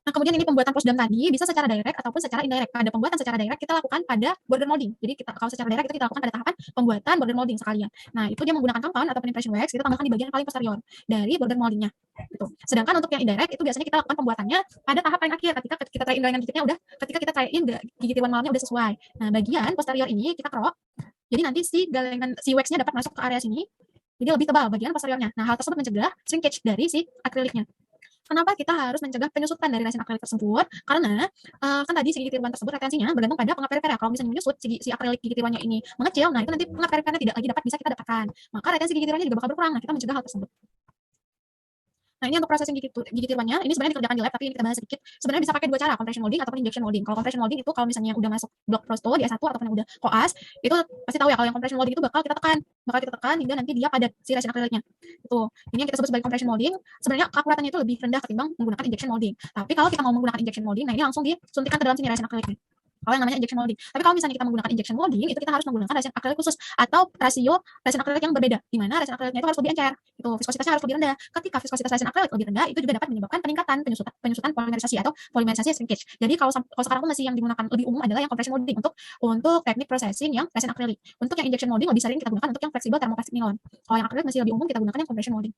Nah, kemudian ini pembuatan plusdam tadi bisa secara direct ataupun secara indirect. Pada pembuatan secara direct kita lakukan pada border molding. Jadi kalau secara direct itu kita lakukan pada tahapan pembuatan border molding sekalian. Nah, itu dia menggunakan compound ataupun impression wax, kita tambahkan di bagian paling posterior dari border moldingnya. Gitu. Sedangkan untuk yang indirect itu biasanya kita lakukan pembuatannya pada tahap paling akhir ketika kita try in galian gigitnya udah, ketika kita try in gigi tiruan malamnya udah sesuai. Nah, bagian posterior ini kita kerok. Jadi nanti si waxnya dapat masuk ke area sini. Jadi lebih tebal bagian posteriornya. Nah, hal tersebut mencegah shrinkage dari si akriliknya. Kenapa kita harus mencegah penyusutan dari resin akrilik tersebut? Karena kan tadi si gigi tiruan tersebut retensinya bergantung pada pengap perifer. Kalau misalnya menyusut si akrilik gigi tiruannya ini mengecil, nah itu nanti pengap perifernya tidak lagi bisa kita dapatkan. Maka retensi gigi tiruannya juga bakal berkurang. Nah, kita mencegah hal tersebut. Nah, ini untuk prosesing gigi tiruannya, ini sebenarnya dikerjakan di lab, tapi ini kita bahas sedikit. Sebenarnya bisa pakai dua cara, compression molding ataupun injection molding. Kalau compression molding itu kalau misalnya udah masuk blok prosto di S1 ataupun yang udah koas, itu pasti tahu ya kalau yang compression molding itu bakal kita tekan hingga nanti dia padat si resin akriliknya. Itu. Ini yang kita sebut sebagai compression molding. Sebenarnya akuratannya itu lebih rendah ketimbang menggunakan injection molding. Tapi kalau kita mau menggunakan injection molding, nah ini langsung disuntikkan ke dalam sini resin akriliknya. Kalau yang namanya injection molding. Tapi kalau misalnya kita menggunakan injection molding, itu kita harus menggunakan resin akrilik khusus atau rasio resin akrilik yang berbeda. Di mana resin akriliknya itu harus lebih encer. Itu viskositasnya harus lebih rendah. Ketika viskositas resin akrilik lebih rendah, itu juga dapat menyebabkan peningkatan penyusutan polimerisasi atau polimerisasi shrinkage. Jadi kalau sekarang pun masih yang digunakan lebih umum adalah yang compression molding untuk teknik processing yang resin akrilik. Untuk yang injection molding lebih sering kita gunakan untuk yang fleksibel thermoplastic nilon. Kalau yang akrilik masih lebih umum kita gunakan yang compression molding.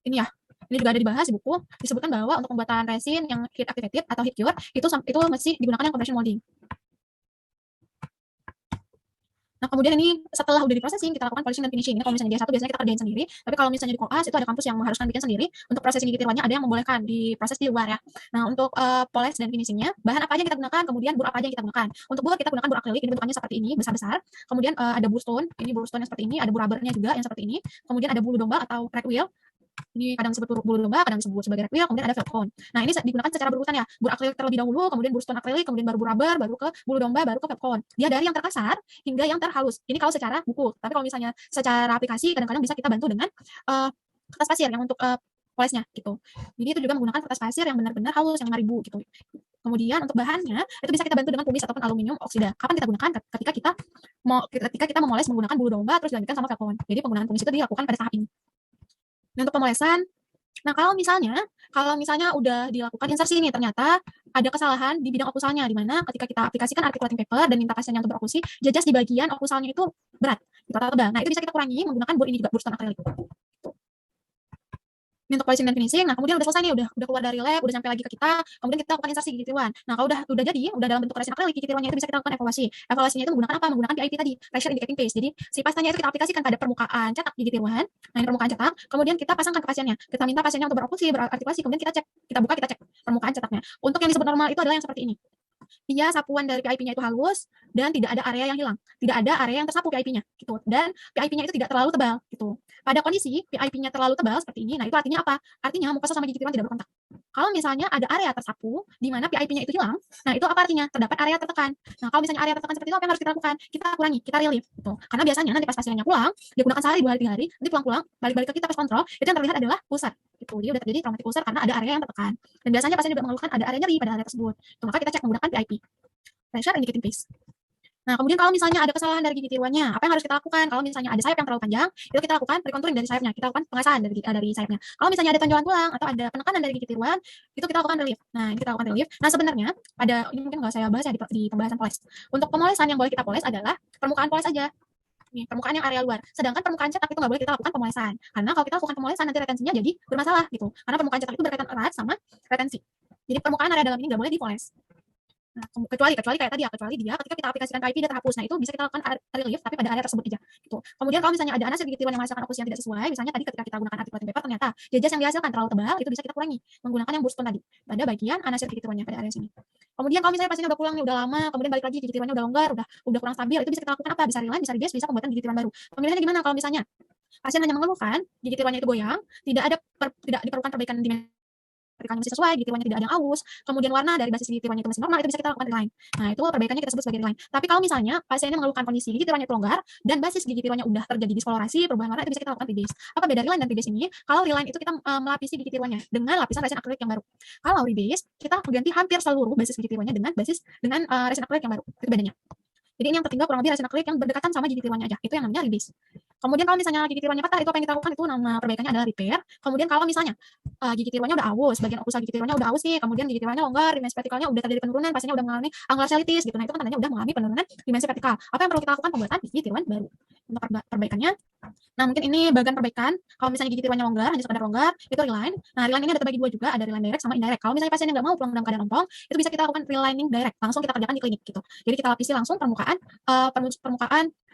Ini ya. Ini juga ada dibahas di buku, disebutkan bahwa untuk pembuatan resin yang heat activated atau heat cure itu masih digunakan yang compression molding. Nah, kemudian ini setelah udah diprosesing, kita lakukan polishing dan finishing. Ini kalau misalnya di S1 biasanya kita kerjain sendiri, tapi kalau misalnya di koas itu ada kampus yang mengharuskan bikin sendiri. Untuk prosesing gigi tiruannya ada yang membolehkan diproses di luar ya. Nah, untuk polish dan finishingnya, bahan apa aja yang kita gunakan, kemudian bur apa aja yang kita gunakan. Untuk bur kita gunakan bur akrilik, ini bentukannya seperti ini, besar-besar. Kemudian ada bur stone, ini bur stone yang seperti ini, ada bur rubbernya juga yang seperti ini. Kemudian ada bulu domba atau red wheel. Ini kadang disebut bulu domba, kadang disebut sebagai red wheel, kemudian ada felt cone. Nah, ini digunakan secara berurutan ya. Bur akrilik terlebih dahulu, kemudian bur stone akrilik, kemudian baru bur rubber, baru ke bulu domba, baru ke felt cone. Dia dari yang terkasar hingga yang terhalus. Ini kalau secara buku. Tapi kalau misalnya secara aplikasi, kadang-kadang bisa kita bantu dengan kertas pasir yang untuk polishnya gitu. Jadi itu juga menggunakan kertas pasir yang benar-benar halus, yang 5000 gitu. Kemudian untuk bahannya itu bisa kita bantu dengan tumis ataupun aluminium oksida. Kapan kita gunakan? Ketika kita memoles menggunakan bulu domba terus dilanjutkan sama felt cone. Jadi penggunaan tumis itu dilakukan pada tahap ini. Nah, untuk pemolesan, nah kalau misalnya udah dilakukan insersi ini ternyata ada kesalahan di bidang okusalnya, di mana ketika kita aplikasikan articulating paper dan minta pasien yang untuk berokusi, jajas di bagian okusalnya itu berat, gitu, atau tebal. Nah, itu bisa kita kurangi menggunakan bur ini juga, bur stone akrilik. Ini untuk polishing dan finishing. Nah, kemudian udah selesai nih, udah keluar dari lab, udah sampai lagi ke kita. Kemudian kita lakukan insersi gigi tiruan. Nah, kalau udah jadi, udah dalam bentuk resin akrilik gigi tiruannya itu bisa kita lakukan evaluasi. Evaluasinya itu menggunakan apa? Menggunakan PIP tadi, pressure indicating paste. Jadi, si pastanya itu kita aplikasikan pada permukaan cetak gigi tiruan. Nah, ini permukaan cetak. Kemudian kita pasangkan ke pasiennya. Kita minta pasiennya untuk berokusi, berartikulasi. Kemudian kita buka, kita cek permukaan cetaknya. Untuk yang disebut normal itu adalah yang seperti ini. Dia sapuan dari PIP-nya itu halus dan tidak ada area yang hilang, tidak ada area yang tersapu PIP-nya gitu. Dan PIP-nya itu tidak terlalu tebal gitu. Pada kondisi PIP-nya terlalu tebal seperti ini, nah itu artinya apa? Artinya mukosa sama gigi tiruan tidak berkontak. Kalau misalnya ada area tersapu di mana PIP-nya itu hilang, nah itu apa artinya? Terdapat area tertekan. Nah, kalau misalnya area tertekan seperti itu apa yang harus kita lakukan? Kita kurangi, kita relief gitu. Karena biasanya nanti pas pasiennya pulang, dia gunakan sehari, 2 hari, 3 hari, nanti pulang-pulang balik-balik ke kita pas kontrol, itu yang terlihat adalah ulcer gitu. Jadi udah terjadi traumatic ulcer karena ada area yang tertekan. Dan biasanya pasien juga mengeluhkan ada area nyeri pada area tersebut. Maka kita cek menggunakan PIP. Pressure indicating paste. Nah, kemudian kalau misalnya ada kesalahan dari gigi tiruannya, apa yang harus kita lakukan? Kalau misalnya ada sayap yang terlalu panjang, itu kita lakukan recontouring dari sayapnya, kita lakukan pengasahan dari sayapnya. Kalau misalnya ada tonjolan tulang atau ada penekanan dari gigi tiruan, itu kita lakukan relief. Nah, ini kita lakukan relief. Nah, sebenarnya ini mungkin nggak saya bahas ya di pembahasan poles. Untuk pemolesan yang boleh kita poles adalah permukaan poles aja. Nih, permukaan yang area luar. Sedangkan permukaan cetak itu nggak boleh kita lakukan pemolesan. Karena kalau kita lakukan pemolesan nanti retensinya jadi bermasalah gitu. Karena permukaan cetak itu berkaitan erat sama retensi. Jadi permukaan area dalam ini nggak boleh dipoles. Nah, kecuali kayak tadi ya, kecuali dia ketika kita aplikasikan PIP dia terhapus. Nah, itu bisa kita lakukan relief tapi pada area tersebut aja gitu. Kemudian kalau misalnya ada anasir gigi tiruan yang menghasilkan okusi yang tidak sesuai, misalnya tadi ketika kita gunakan articulating paper ternyata jajas yang dihasilkan terlalu tebal, itu bisa kita kurangi menggunakan yang burstone tadi pada bagian anasir gigi tiruannya pada area sini. Kemudian kalau misalnya pasiennya udah pulang nih, udah lama, kemudian balik lagi gigi tiruannya udah longgar, udah kurang stabil, itu bisa kita lakukan apa? Bisa reline, bisa rebase, bisa pembuatan gigi tiruan baru. Pemilihannya gimana kalau misalnya pasien hanya mengeluhkan gigi tiruannya itu goyang, tidak diperlukan perbaikan dimensi masih sesuai, gigi tiruannya tidak ada yang aus, kemudian warna dari basis gigi tiruannya itu masih normal, itu bisa kita lakukan reline. Nah, itu perbaikannya kita sebut sebagai reline. Tapi kalau misalnya pasiennya mengeluhkan kondisi gigi tiruannya itu longgar dan basis gigi tiruannya udah terjadi diskolorasi, perubahan warna, itu bisa kita lakukan rebase. Apa beda reline dan rebase ini? Kalau reline itu kita melapisi gigi tiruannya dengan lapisan resin akrilik yang baru. Kalau rebase, kita mengganti hampir seluruh basis gigi tiruannya dengan resin akrilik yang baru. Itu bedanya. Jadi ini yang tertinggal kurang lebih resin akrilik yang berdekatan sama gigi tiruannya aja. Itu yang namanya rebase. Kemudian kalau misalnya gigi tiruannya patah, itu apa yang kita lakukan? Itu nama perbaikannya adalah repair. Kemudian kalau misalnya gigi tiruannya udah aus, bagian okusal gigi tiruannya udah aus nih, kemudian gigi tiruannya longgar, dimensi vertikalnya udah terjadi penurunan, pasiennya udah mengalami angular cheilitis gitu. Nah, itu kan tandanya udah mengalami penurunan dimensi vertikal. Apa yang perlu kita lakukan? Pembuatan gigi tiruan baru. Untuk perbaikannya, nah mungkin ini bagian perbaikan. Kalau misalnya gigi tiruannya longgar, hanya sekedar longgar, itu reline. Nah, reline ini ada terbagi dua juga, ada reline direct sama indirect. Kalau misalnya pasien yang nggak mau pulang dalam keadaan ompong, itu bisa kita lakukan relining direct, langsung kita kerjakan di klinik gitu. Jadi kita lapisi langsung permukaan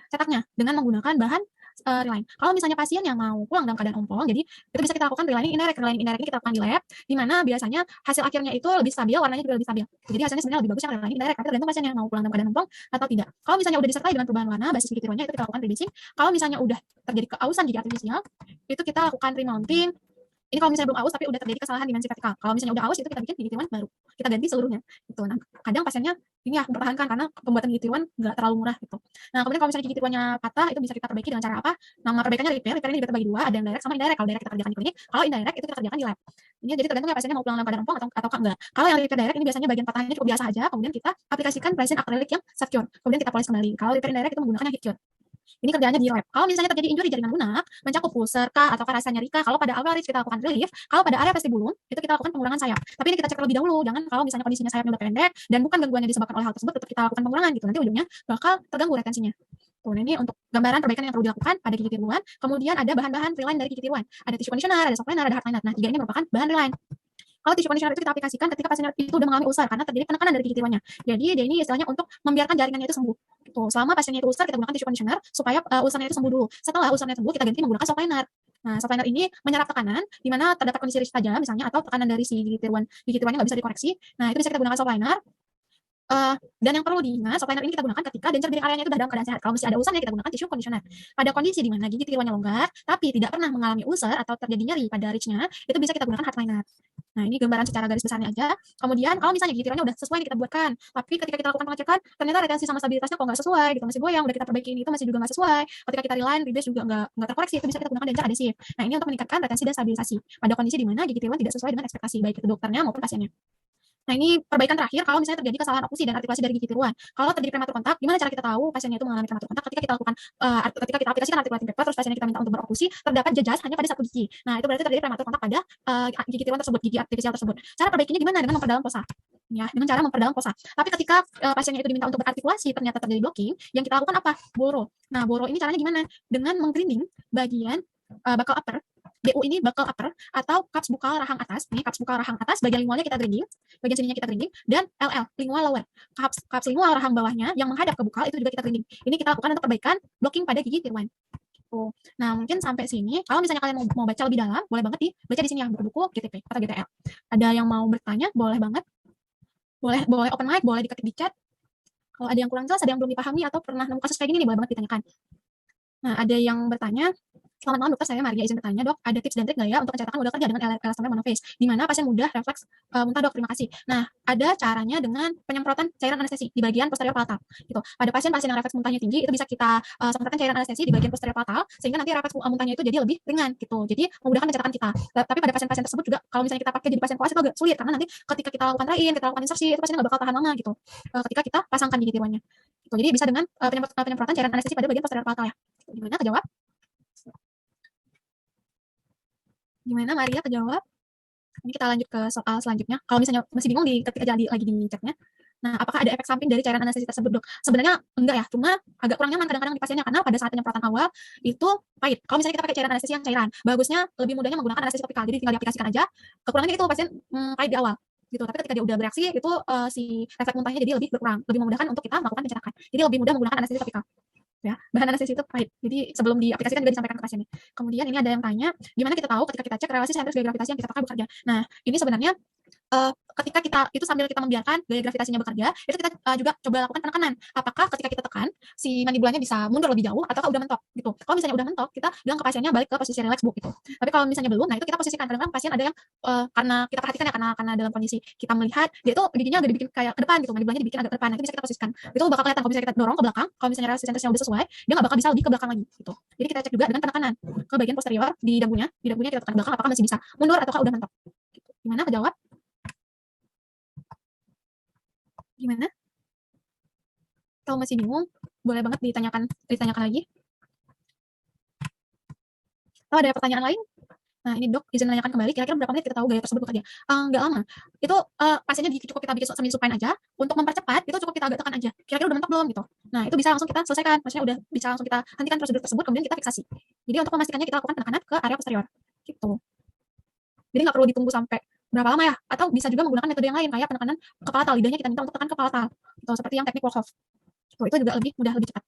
cetaknya dengan menggunakan bahan reline. Kalau misalnya pasien yang mau pulang dalam keadaan ompong, jadi itu bisa kita lakukan relining indirect. Relining indirect ini kita lakukan di lab, di mana biasanya hasil akhirnya itu lebih stabil, warnanya juga lebih stabil. Jadi hasilnya sebenarnya lebih bagus yang relining indirect, tapi tergantung pasien yang mau pulang dalam keadaan ompong atau tidak. Kalau misalnya udah disertai dengan perubahan warna, basis gigi tiruannya itu kita lakukan rebleaching. Kalau misalnya udah terjadi keausan gigi artifisial, itu kita lakukan remounting. Ini kalau misalnya belum aus tapi udah terjadi kesalahan dimensi vertikal. Kalau misalnya udah aus itu kita bikin gigi tiruan baru. Kita ganti seluruhnya. Gitu. Nah, kadang pasiennya ini ya mempertahankan karena pembuatan gigi tiruan nggak terlalu murah gitu. Nah, kemudian kalau misalnya gigi tiruannya patah itu bisa kita perbaiki dengan cara apa? Nama perbaikannya repair. Repair ini juga terbagi dua, ada yang direct sama indirect. Kalau direct kita kerjakan di klinik, kalau indirect itu kita kerjakan di lab. Ini jadi tergantung ya pasiennya mau pulang dalam keadaan ompong atau enggak. Kalau yang repair direct ini biasanya bagian patahnya cukup biasa aja, kemudian kita aplikasikan resin akrilik yang secure. Kemudian kita polis kembali. Kalau repair indirect itu menggunakan yang heat cure. Ini kerjaannya di lab. Kalau misalnya terjadi injury jaringan lunak, mencakup ulcer kah atau rasa nyeri kah, kalau pada awal kita lakukan relief, kalau pada area vestibulum itu kita lakukan pengurangan sayap. Tapi ini kita cek terlebih dahulu, jangan kalau misalnya kondisinya sayapnya udah pendek dan bukan gangguan yang disebabkan oleh hal tersebut, tetap kita lakukan pengurangan gitu. Nanti ujungnya bakal terganggu retensinya. Tuh, nah ini untuk gambaran perbaikan yang perlu dilakukan pada gigi tiruan. Kemudian ada bahan-bahan reline dari gigi tiruan. Ada tissue conditioner, ada soft liner, ada hard liner. Nah, tiga ini merupakan bahan reline. Kalau tissue conditioner itu kita aplikasikan ketika pasien itu udah mengalami ulcer karena terjadi penekanan dari gigi tiruannya. Jadi dia ini istilahnya untuk membiarkan jaringannya itu sembuh. Gitu. Selama pasiennya itu ulcer kita gunakan tissue conditioner supaya ulcernya itu sembuh dulu. Setelah ulcernya sembuh kita ganti menggunakan soft liner. Nah, soft liner ini menyerap tekanan di mana terdapat kondisi risih tajam misalnya atau tekanan dari si gigi tiruannya nggak bisa dikoreksi. Nah, itu bisa kita gunakan soft liner. Dan yang perlu diingat, soft liner ini kita gunakan ketika denture bearing areanya itu dalam keadaan sehat. Kalau masih ada ulcernya kita gunakan tissue conditioner. Pada kondisi di mana gigi tiruannya longgar, tapi tidak pernah mengalami ulcer atau terjadi nyeri pada ridge-nya, itu bisa kita gunakan hard liner. Nah, ini gambaran secara garis besarnya aja. Kemudian kalau misalnya gigi tiruannya udah sesuai yang kita buatkan, tapi ketika kita lakukan pengecekan, ternyata retensi sama stabilitasnya kok nggak sesuai gitu, masih goyang, udah kita perbaiki ini itu masih juga nggak sesuai. Ketika kita reline, rebase juga nggak terkoreksi, itu bisa kita gunakan denture adhesive. Nah, ini untuk meningkatkan retensi dan stabilisasi pada kondisi di mana gigi tiruan tidak sesuai dengan ekspektasi baik itu dokternya maupun pasiennya. Nah, ini perbaikan terakhir kalau misalnya terjadi kesalahan okusi dan artikulasi dari gigi tiruan. Kalau terjadi prematur kontak, gimana cara kita tahu pasiennya itu mengalami prematur kontak? Ketika kita lakukan ketika kita aplikasikan articulating paper terus pasiennya kita minta untuk berokusi, terdapat jejas hanya pada satu gigi. Nah, itu berarti terjadi prematur kontak pada gigi tiruan tersebut, gigi artifisial tersebut. Cara perbaikinya gimana? Dengan memperdalam fossa. Ya, dengan cara memperdalam fossa. Tapi ketika pasiennya itu diminta untuk berartikulasi ternyata terjadi blocking, yang kita lakukan apa? Boro. Nah, boro ini caranya gimana? Dengan menggrinding bagian buccal upper. BU ini buccal upper atau cups buccal rahang atas. Ini cups buccal rahang atas, bagian lingualnya kita grinding, bagian sininya kita grinding, dan LL, lingual lower. Cups lingual rahang bawahnya yang menghadap ke buccal itu juga kita grinding. Ini kita lakukan untuk perbaikan blocking pada gigi tiruan. Nah, mungkin sampai sini. Kalau misalnya kalian mau baca lebih dalam, boleh banget dibaca di sini ya, buku-buku GTP atau GTL. Ada yang mau bertanya, boleh banget. Boleh open mic, boleh diketik di chat. Kalau ada yang kurang jelas, ada yang belum dipahami atau pernah nemu kasus kayak gini nih, boleh banget ditanyakan. Nah, ada yang bertanya, selamat malam dokter, saya Maria izin bertanya dok, ada tips dan trik nggak ya untuk mencetakan modal kerja dengan elastomer monophase, di mana pasien mudah refleks muntah dok, terima kasih. Nah, ada caranya dengan penyemprotan cairan anestesi di bagian posterior palatal. Gitu. Pada pasien-pasien yang refleks muntahnya tinggi, itu bisa kita semprotkan cairan anestesi di bagian posterior palatal, sehingga nanti refleks muntahnya itu jadi lebih ringan. Gitu. Jadi memudahkan pencetakan kita. Tapi pada pasien-pasien tersebut juga, kalau misalnya kita pakai jadi pasien koas itu agak sulit, karena nanti ketika kita lakukan rein, kita lakukan insersi, itu pasiennya nggak bakal tahan lama gitu. Ketika kita pasangkan gigi tiruannya. Gitu. Jadi bisa dengan penyemprotan cairan anestesi pada bagian posterior palatal ya. Gimana kejawab? Gimana Maria kejawab? Ini kita lanjut ke soal selanjutnya. Kalau misalnya masih bingung ketik aja lagi di chatnya. Nah, apakah ada efek samping dari cairan anestesi tersebut, dok? Sebenarnya enggak ya, cuma agak kurang nyaman kadang-kadang di pasiennya karena pada saat penyemprotan awal itu pahit. Kalau misalnya kita pakai cairan anestesi yang cairan, bagusnya lebih mudahnya menggunakan anestesi topikal. Jadi tinggal diaplikasikan aja. Kekurangannya itu pasien pahit di awal gitu. Tapi ketika dia udah bereaksi itu si refleks muntahnya jadi lebih berkurang, lebih memudahkan untuk kita melakukan pencetakan. Jadi lebih mudah menggunakan anestesi topikal. Ya, bahan anestesi itu pahit. Jadi sebelum diaplikasikan juga disampaikan ke pasiennya. Kemudian ini ada yang tanya, gimana kita tahu ketika kita cek relasi sentrus gaya gravitasi yang kita pakai bekerja. Nah, ini sebenarnya ketika kita itu sambil kita membiarkan gaya gravitasinya bekerja, itu kita juga coba lakukan penekanan. Apakah ketika kita tekan si mandibulanya bisa mundur lebih jauh atau udah mentok gitu. Kalau misalnya udah mentok, kita bilang ke pasiennya balik ke posisi relax bu gitu. Tapi kalau misalnya belum, nah itu kita posisikan. Kadang-kadang pasien ada yang karena kita perhatikan ya karena dalam kondisi kita melihat dia itu giginya agak dibikin kayak ke depan gitu, mandibulanya dibikin agak ke depan. Nah, itu bisa kita posisikan. Itu bakal kelihatan kalau misalnya kita dorong ke belakang, kalau misalnya relasi sentrusnya udah sesuai, dia nggak bakal bisa lebih ke belakang lagi gitu. Jadi kita cek juga dengan penekanan ke bagian posterior di dagunya kita tekan belakang apakah masih bisa mundur ataukah udah mentok. Gitu. Gimana kejawab? Gimana? Kalau masih bingung, boleh banget ditanyakan lagi. Atau ada pertanyaan lain? Nah, ini Dok, izin menanyakan kembali, kira-kira berapa menit kita tahu gaya tersebut bekerja? Nggak lama. Itu, pasiennya cukup kita bikin semi supine aja, untuk mempercepat itu cukup kita agak tekan aja, kira-kira udah mentok belum gitu. Nah, itu bisa langsung kita selesaikan, maksudnya udah bisa langsung kita hentikan prosedur tersebut, kemudian kita fiksasi. Jadi untuk memastikannya kita lakukan penekanan ke area posterior, gitu. Jadi nggak perlu ditunggu sampai berapa lama ya, atau bisa juga menggunakan metode yang lain, kayak penekanan ke palatal, lidahnya kita minta untuk tekan ke palatal, gitu, seperti yang teknik Wolkoff. Itu juga lebih mudah, lebih cepat.